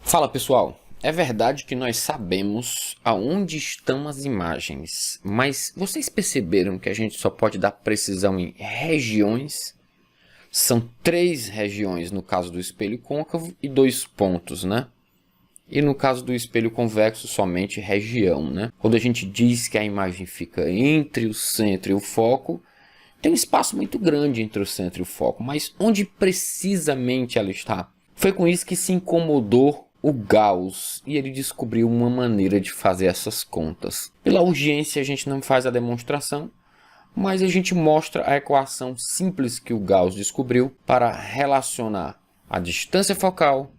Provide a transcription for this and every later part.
Fala pessoal, é verdade que nós sabemos aonde estão as imagens, mas vocês perceberam que a gente só pode dar precisão em regiões? São 3 regiões no caso do espelho côncavo e 2 pontos, né? E no caso do espelho convexo, somente região, né? Quando a gente diz que a imagem fica entre o centro e o foco, tem um espaço muito grande entre o centro e o foco, mas onde precisamente ela está? Foi com isso que se incomodou o Gauss e ele descobriu uma maneira de fazer essas contas. Pela urgência a gente não faz a demonstração, mas a gente mostra a equação simples que o Gauss descobriu para relacionar a distância focal,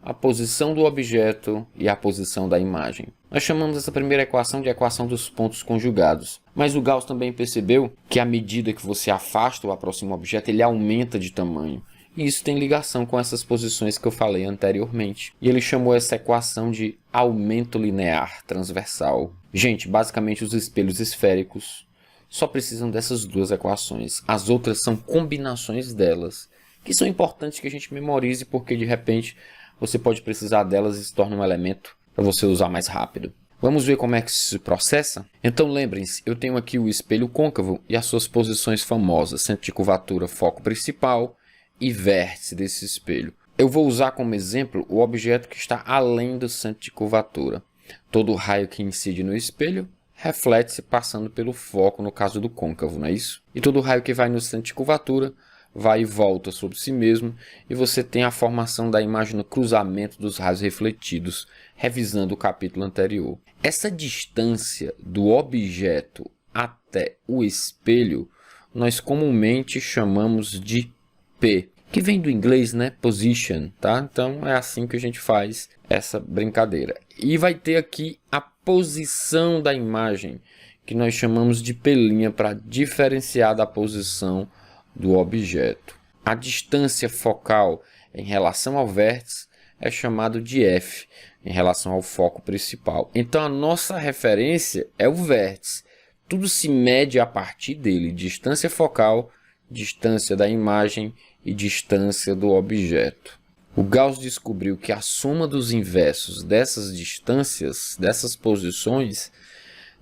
a posição do objeto e a posição da imagem. Nós chamamos essa primeira equação de equação dos pontos conjugados. Mas o Gauss também percebeu que à medida que você afasta ou aproxima o objeto, ele aumenta de tamanho. E isso tem ligação com essas posições que eu falei anteriormente. E ele chamou essa equação de aumento linear transversal. Gente, basicamente os espelhos esféricos só precisam dessas duas equações. As outras são combinações delas, que são importantes que a gente memorize, porque de repente você pode precisar delas e se torna um elemento para você usar mais rápido. Vamos ver como é que isso se processa? Então lembrem-se, eu tenho aqui o espelho côncavo e as suas posições famosas, centro de curvatura, foco principal e vértice desse espelho. Eu vou usar como exemplo o objeto que está além do centro de curvatura. Todo raio que incide no espelho reflete-se passando pelo foco no caso do côncavo, não é isso? E todo raio que vai no centro de curvatura vai e volta sobre si mesmo, e você tem a formação da imagem no cruzamento dos raios refletidos, revisando o capítulo anterior. Essa distância do objeto até o espelho, nós comumente chamamos de P, que vem do inglês, né? Position, tá? Então é assim que a gente faz essa brincadeira. E vai ter aqui a posição da imagem, que nós chamamos de P' para diferenciar da posição do objeto. A distância focal em relação ao vértice é chamado de F, em relação ao foco principal. Então a nossa referência é o vértice. Tudo se mede a partir dele: distância focal, distância da imagem e distância do objeto. O Gauss descobriu que a soma dos inversos dessas distâncias, dessas posições,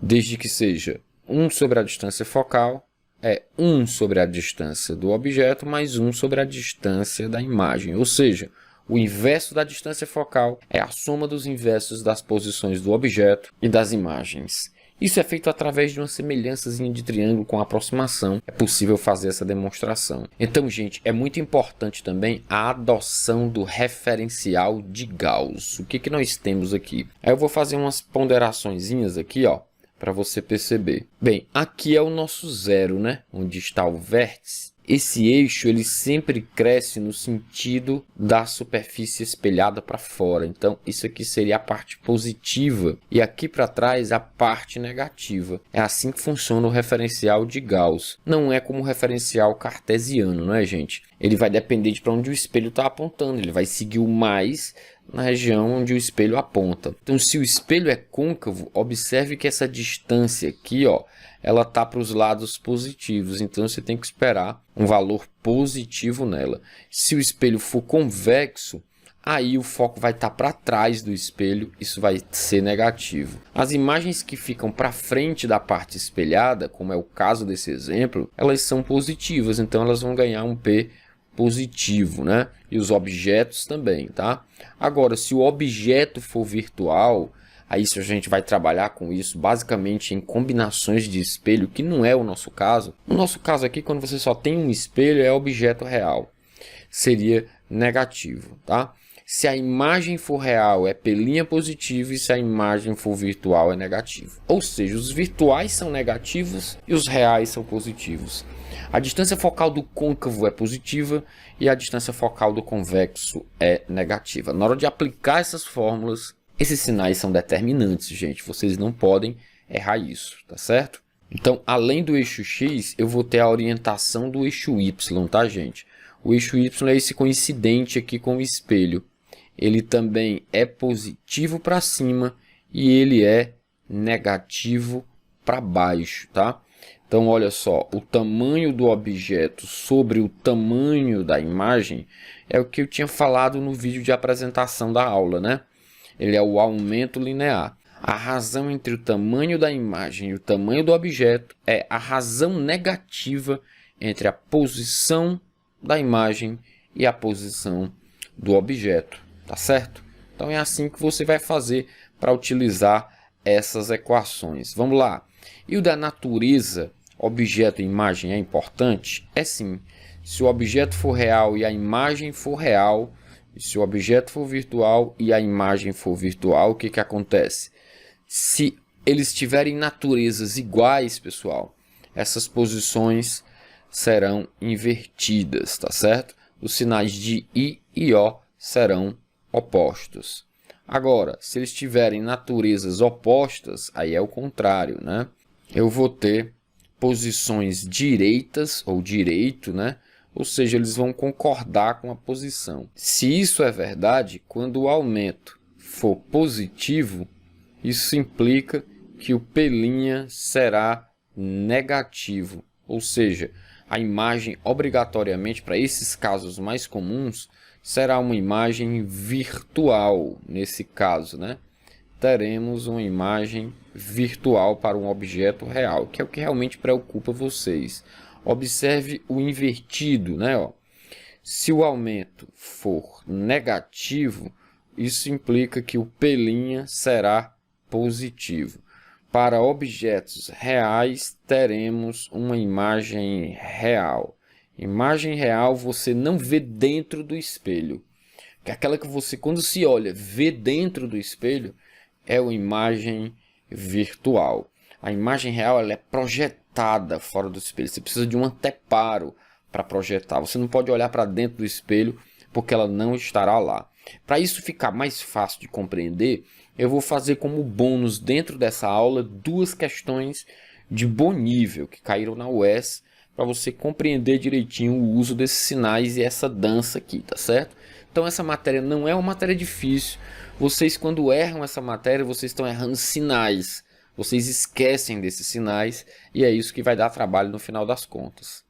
desde que seja 1 sobre a distância focal, é 1 sobre a distância do objeto mais 1 sobre a distância da imagem. Ou seja, o inverso da distância focal é a soma dos inversos das posições do objeto e das imagens. Isso é feito através de uma semelhançazinha de triângulo com aproximação. É possível fazer essa demonstração. Então, gente, é muito importante também a adoção do referencial de Gauss. O que nós temos aqui? Aí eu vou fazer umas ponderaçõezinhas aqui, ó, para você perceber. Bem, aqui é o nosso zero, né? Onde está o vértice. Esse eixo ele sempre cresce no sentido da superfície espelhada para fora. Então, isso aqui seria a parte positiva e aqui para trás a parte negativa. É assim que funciona o referencial de Gauss. Não é como o referencial cartesiano, não é, gente? Ele vai depender de para onde o espelho está apontando. Ele vai seguir o mais na região onde o espelho aponta. Então, se o espelho é côncavo, observe que essa distância aqui, ó, ela está para os lados positivos. Então, você tem que esperar um valor positivo nela. Se o espelho for convexo, aí o foco vai estar para trás do espelho. Isso vai ser negativo. As imagens que ficam para frente da parte espelhada, como é o caso desse exemplo, elas são positivas. Então, elas vão ganhar um P positivo, né? E os objetos também, tá? Agora, se o objeto for virtual, aí a gente vai trabalhar com isso basicamente em combinações de espelho, que não é o nosso caso. No nosso caso aqui, quando você só tem um espelho, é objeto real. Seria negativo, tá? Se a imagem for real, é P' positivo, e se a imagem for virtual, é negativo. Ou seja, os virtuais são negativos e os reais são positivos. A distância focal do côncavo é positiva e a distância focal do convexo é negativa. Na hora de aplicar essas fórmulas, esses sinais são determinantes, gente. Vocês não podem errar isso, tá certo? Então, além do eixo X, eu vou ter a orientação do eixo Y, tá, gente? O eixo Y é esse coincidente aqui com o espelho. Ele também é positivo para cima e ele é negativo para baixo, tá? Então, olha só, o tamanho do objeto sobre o tamanho da imagem é o que eu tinha falado no vídeo de apresentação da aula, né? Ele é o aumento linear. A razão entre o tamanho da imagem e o tamanho do objeto é a razão negativa entre a posição da imagem e a posição do objeto, tá certo? Então é assim que você vai fazer para utilizar essas equações. Vamos lá. E o da natureza, objeto e imagem é importante? É sim. Se o objeto for real e a imagem for real, e se o objeto for virtual e a imagem for virtual, o que que acontece? Se eles tiverem naturezas iguais, pessoal, essas posições serão invertidas, tá certo? Os sinais de I e O serão opostos. Agora, se eles tiverem naturezas opostas, aí é o contrário, né? Eu vou ter posições direitas ou direito, né? Ou seja, eles vão concordar com a posição. Se isso é verdade, quando o aumento for positivo, isso implica que o P' será negativo, ou seja, a imagem obrigatoriamente, para esses casos mais comuns, será uma imagem virtual. Nesse caso, né? Teremos uma imagem virtual para um objeto real, que é o que realmente preocupa vocês. Observe o invertido, né? Ó. Se o aumento for negativo, isso implica que o P' será positivo. Para objetos reais, teremos uma imagem real. Imagem real você não vê dentro do espelho. Que é aquela que você, quando se olha, vê dentro do espelho, é uma imagem virtual. A imagem real ela é projetada fora do espelho. Você precisa de um anteparo para projetar. Você não pode olhar para dentro do espelho porque ela não estará lá. Para isso ficar mais fácil de compreender, eu vou fazer como bônus dentro dessa aula 2 questões de bom nível que caíram na UES para você compreender direitinho o uso desses sinais e essa dança aqui, tá certo? Então essa matéria não é uma matéria difícil. Vocês quando erram essa matéria, vocês estão errando sinais. Vocês esquecem desses sinais e é isso que vai dar trabalho no final das contas.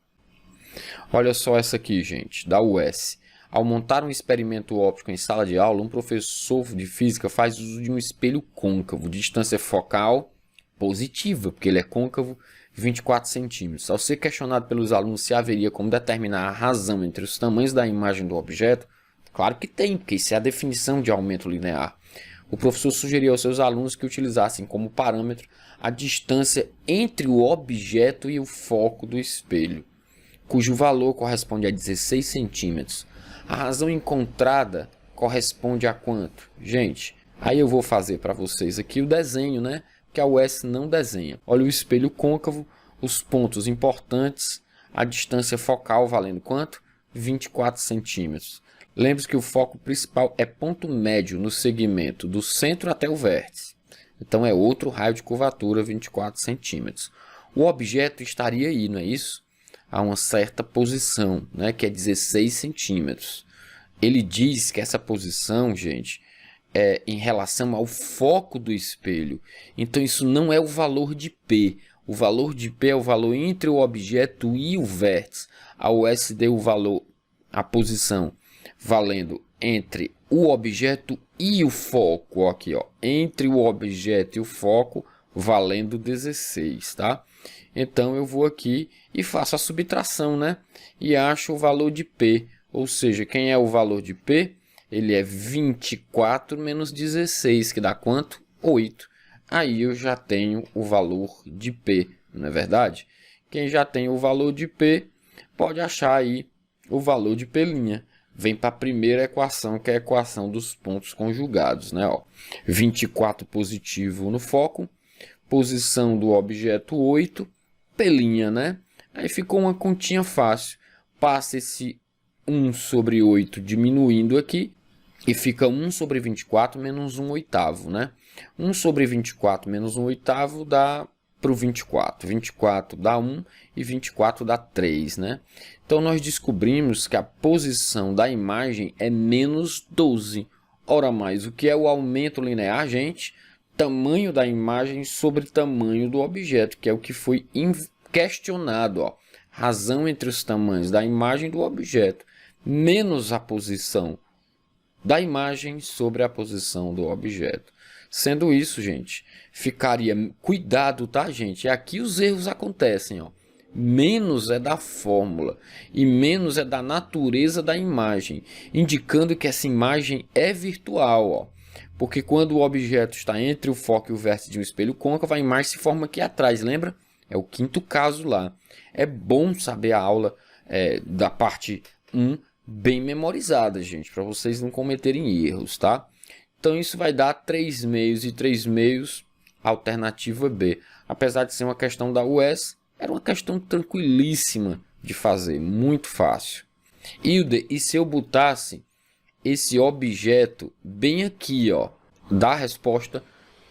Olha só essa aqui, gente, da UES. Ao montar um experimento óptico em sala de aula, um professor de física faz uso de um espelho côncavo, de distância focal positiva, porque ele é côncavo, 24 centímetros. Ao ser questionado pelos alunos se haveria como determinar a razão entre os tamanhos da imagem do objeto, claro que tem, porque isso é a definição de aumento linear. O professor sugeriu aos seus alunos que utilizassem como parâmetro a distância entre o objeto e o foco do espelho, cujo valor corresponde a 16 centímetros. A razão encontrada corresponde a quanto? Gente, aí eu vou fazer para vocês aqui o desenho, né? Que a UES não desenha. Olha o espelho côncavo, os pontos importantes, a distância focal valendo quanto? 24 centímetros. Lembre-se que o foco principal é ponto médio no segmento do centro até o vértice. Então é outro raio de curvatura, 24 centímetros. O objeto estaria aí, não é isso? A uma certa posição, né, que é 16 centímetros. Ele diz que essa posição, gente, é em relação ao foco do espelho. Então isso não é o valor de P. O valor de P é o valor entre o objeto e o vértice. A UES deu o valor, a posição, valendo entre o objeto e o foco. Aqui, ó, entre o objeto e o foco, valendo 16, tá? Então eu vou aqui e faço a subtração, né? E acho o valor de P. Ou seja, quem é o valor de P? Ele é 24 menos 16, que dá quanto? 8. Aí eu já tenho o valor de P, não é verdade? Quem já tem o valor de P, pode achar aí o valor de P'. Vem para a primeira equação, que é a equação dos pontos conjugados, né? Ó, 24 positivo no foco, posição do objeto 8, P', né? Aí ficou uma continha fácil. Passa esse 1 sobre 8 diminuindo aqui e fica 1 sobre 24 menos 1 oitavo, né? 1 sobre 24 menos 1 oitavo dá para o 24. 24 dá 1 e 24 dá 3, né? Então nós descobrimos que a posição da imagem é menos 12. Ora mais, o que é o aumento linear, gente? Tamanho da imagem sobre tamanho do objeto, que é o que foi questionado, ó. Razão entre os tamanhos da imagem e do objeto, menos a posição da imagem sobre a posição do objeto. Sendo isso, gente, ficaria... Cuidado, tá, gente? Aqui os erros acontecem, ó. Menos é da fórmula e menos é da natureza da imagem, indicando que essa imagem é virtual, ó. Porque quando o objeto está entre o foco e o vértice de um espelho côncavo, a imagem se forma aqui atrás, lembra? É o quinto caso lá. É bom saber a aula da parte 1 bem memorizada, gente, para vocês não cometerem erros, tá? Então isso vai dar 3 meios e 3 meios, alternativa B. Apesar de ser uma questão da UES, era uma questão tranquilíssima de fazer, muito fácil. E se eu botasse esse objeto bem aqui, ó, da resposta,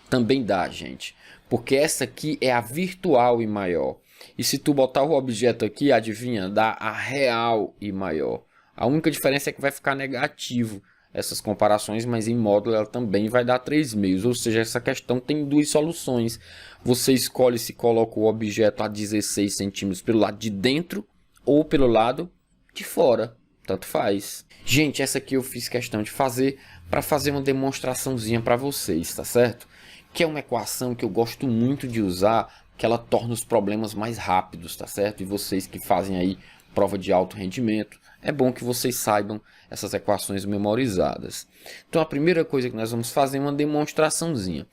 também dá, gente. Porque essa aqui é a virtual e maior. E se tu botar o objeto aqui, adivinha, dá a real e maior. A única diferença é que vai ficar negativo essas comparações, mas em módulo ela também vai dar 3 meios. Ou seja, essa questão tem duas soluções. Você escolhe se coloca o objeto a 16 centímetros pelo lado de dentro ou pelo lado de fora. Tanto faz. Gente, essa aqui eu fiz questão de fazer para fazer uma demonstraçãozinha para vocês, tá certo? Que é uma equação que eu gosto muito de usar, que ela torna os problemas mais rápidos, tá certo? E vocês que fazem aí prova de alto rendimento, é bom que vocês saibam essas equações memorizadas. Então a primeira coisa que nós vamos fazer é uma demonstraçãozinha.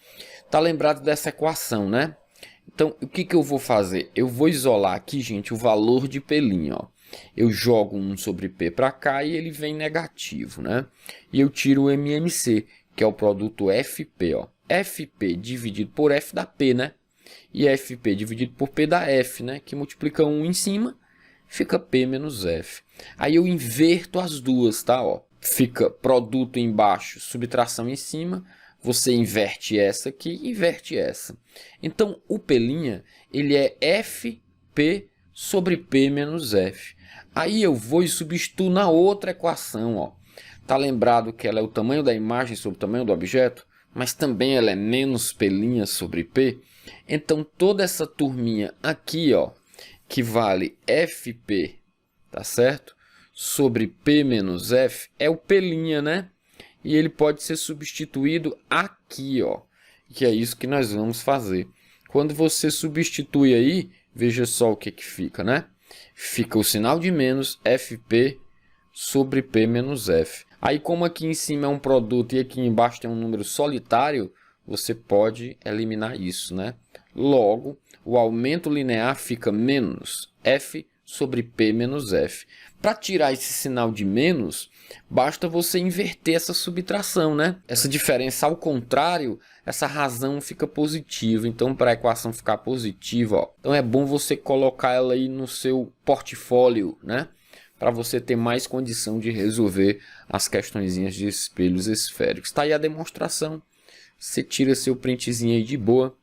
Tá lembrado dessa equação, né? Então o que eu vou fazer? Eu vou isolar aqui, gente, o valor de P', ó. Eu jogo 1 sobre P para cá e ele vem negativo, né? E eu tiro o MMC, que é o produto FP, ó. FP dividido por F dá P, né? E FP dividido por P dá F, né? Que multiplica 1 em cima, fica P menos F. Aí eu inverto as duas, tá? Ó, fica produto embaixo, subtração em cima. Você inverte essa aqui, inverte essa. Então, o P', ele é FP sobre P menos F. Aí eu vou e substituo na outra equação, ó. Tá lembrado que ela é o tamanho da imagem sobre o tamanho do objeto? Mas também ela é menos P' sobre P. Então, toda essa turminha aqui, ó, que vale FP, tá certo? Sobre P menos F, é o P', né? E ele pode ser substituído aqui, ó. Que é isso que nós vamos fazer. Quando você substitui aí, veja só o que fica, né? Fica o sinal de menos FP sobre P menos F. Aí, como aqui em cima é um produto e aqui embaixo tem um número solitário, você pode eliminar isso, né? Logo, o aumento linear fica menos F sobre P menos F. Para tirar esse sinal de menos, basta você inverter essa subtração, né? Essa diferença ao contrário, essa razão fica positiva. Então, para a equação ficar positiva, ó, então é bom você colocar ela aí no seu portfólio, né? Para você ter mais condição de resolver as questõezinhas de espelhos esféricos. Está aí a demonstração. Você tira seu printzinho aí de boa.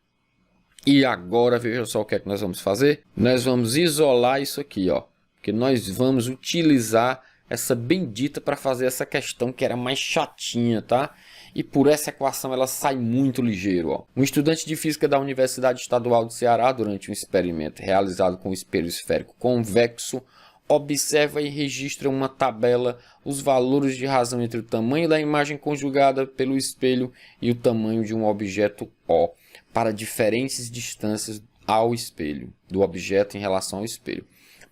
E agora, veja só o que é que nós vamos fazer. Nós vamos isolar isso aqui, ó. Porque nós vamos utilizar essa bendita para fazer essa questão que era mais chatinha, tá? E por essa equação ela sai muito ligeiro, ó. Um estudante de física da Universidade Estadual do Ceará, durante um experimento realizado com um espelho esférico convexo, observa e registra uma tabela os valores de razão entre o tamanho da imagem conjugada pelo espelho e o tamanho de um objeto O, para diferentes distâncias ao espelho, do objeto em relação ao espelho.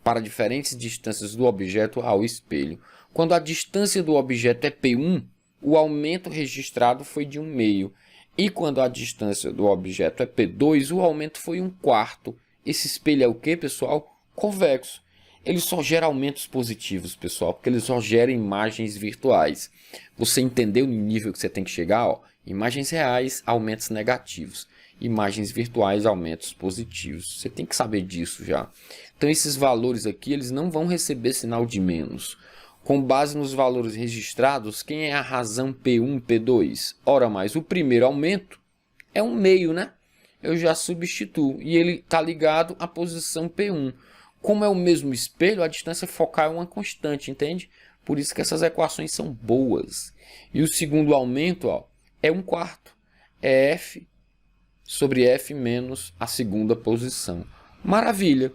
Para diferentes distâncias do objeto ao espelho. Quando a distância do objeto é P1, o aumento registrado foi de 1/2. E quando a distância do objeto é P2, o aumento foi 1/4. Esse espelho é o que, pessoal? Convexo. Ele só gera aumentos positivos, pessoal, porque ele só gera imagens virtuais. Você entendeu no nível que você tem que chegar? Ó? Imagens reais, aumentos negativos. Imagens virtuais, aumentos positivos. Você tem que saber disso já. Então, esses valores aqui, eles não vão receber sinal de menos. Com base nos valores registrados, quem é a razão P1, P2? Ora mais, o primeiro aumento é 1/2, né? Eu já substituo. E ele está ligado à posição P1. Como é o mesmo espelho, a distância focal é uma constante, entende? Por isso que essas equações são boas. E o segundo aumento, ó, é 1/4. É F sobre F menos a segunda posição. Maravilha!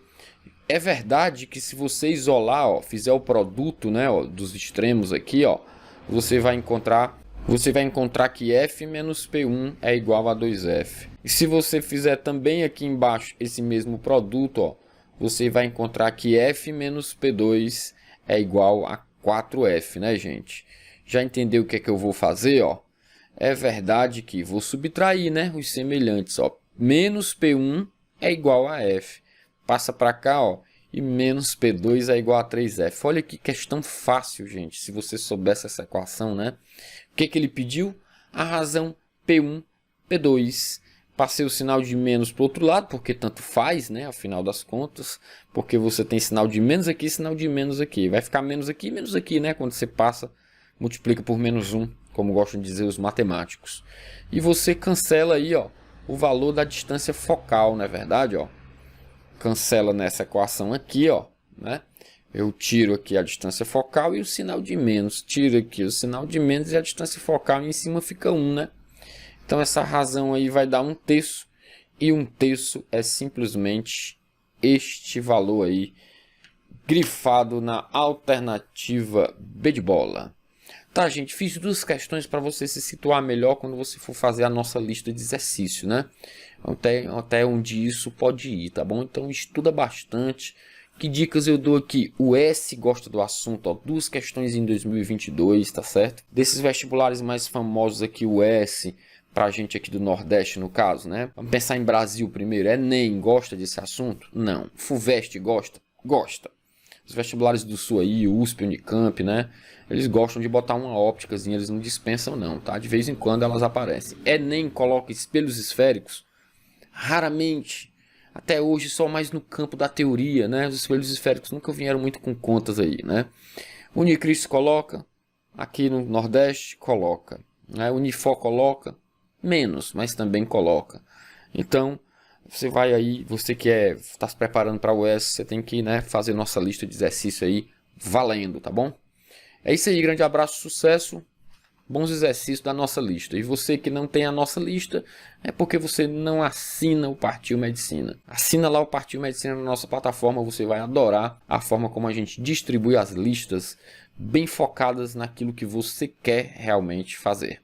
É verdade que se você isolar, ó, fizer o produto, né, ó, dos extremos aqui, ó, você vai encontrar que F menos P1 é igual a 2F. E se você fizer também aqui embaixo esse mesmo produto, ó, você vai encontrar que F menos P2 é igual a 4F, né, gente? Já entendeu o que é que eu vou fazer, ó? É verdade que vou subtrair, né, os semelhantes, ó. Menos P1 é igual a F. Passa para cá, ó, e menos P2 é igual a 3F. Olha que questão fácil, gente, se você soubesse essa equação, né? O que ele pediu? A razão P1, P2. Passei o sinal de menos para o outro lado, porque tanto faz, né? Ao final das contas, porque você tem sinal de menos aqui, sinal de menos aqui. Vai ficar menos aqui, né? Quando você passa, multiplica por menos 1, como gostam de dizer os matemáticos. E você cancela aí, ó, o valor da distância focal, não é verdade, ó? Cancela nessa equação aqui, ó, né? Eu tiro aqui a distância focal e o sinal de menos. Tiro aqui o sinal de menos e a distância focal e em cima fica 1, né? Então essa razão aí vai dar 1/3. E 1/3 é simplesmente este valor aí, grifado na alternativa B de bola. Tá, gente, fiz duas questões para você se situar melhor quando você for fazer a nossa lista de exercício, né? Até onde isso pode ir, tá bom? Então estuda bastante. Que dicas eu dou aqui? O S gosta do assunto, ó, duas questões em 2022, tá certo? Desses vestibulares mais famosos aqui, o S, pra gente aqui do Nordeste, no caso, né? Vamos pensar em Brasil primeiro. Enem gosta desse assunto? Não. FUVEST gosta? Gosta. Os vestibulares do Sul aí, USP, Unicamp, né? Eles gostam de botar uma ópticazinha, eles não dispensam não, tá? De vez em quando elas aparecem. Enem coloca espelhos esféricos? Raramente. Até hoje só mais no campo da teoria, né? Os espelhos esféricos nunca vieram muito com contas aí, né? Unicris coloca, aqui no Nordeste coloca, né? Unifor coloca, menos, mas também coloca. Então, você vai aí, você que está se preparando para o S, você tem que, né, fazer nossa lista de exercício aí, valendo, tá bom? É isso aí, grande abraço, sucesso. Bons exercícios da nossa lista. E você que não tem a nossa lista, é porque você não assina o Partiu Medicina. Assina lá o Partiu Medicina na nossa plataforma, você vai adorar a forma como a gente distribui as listas bem focadas naquilo que você quer realmente fazer.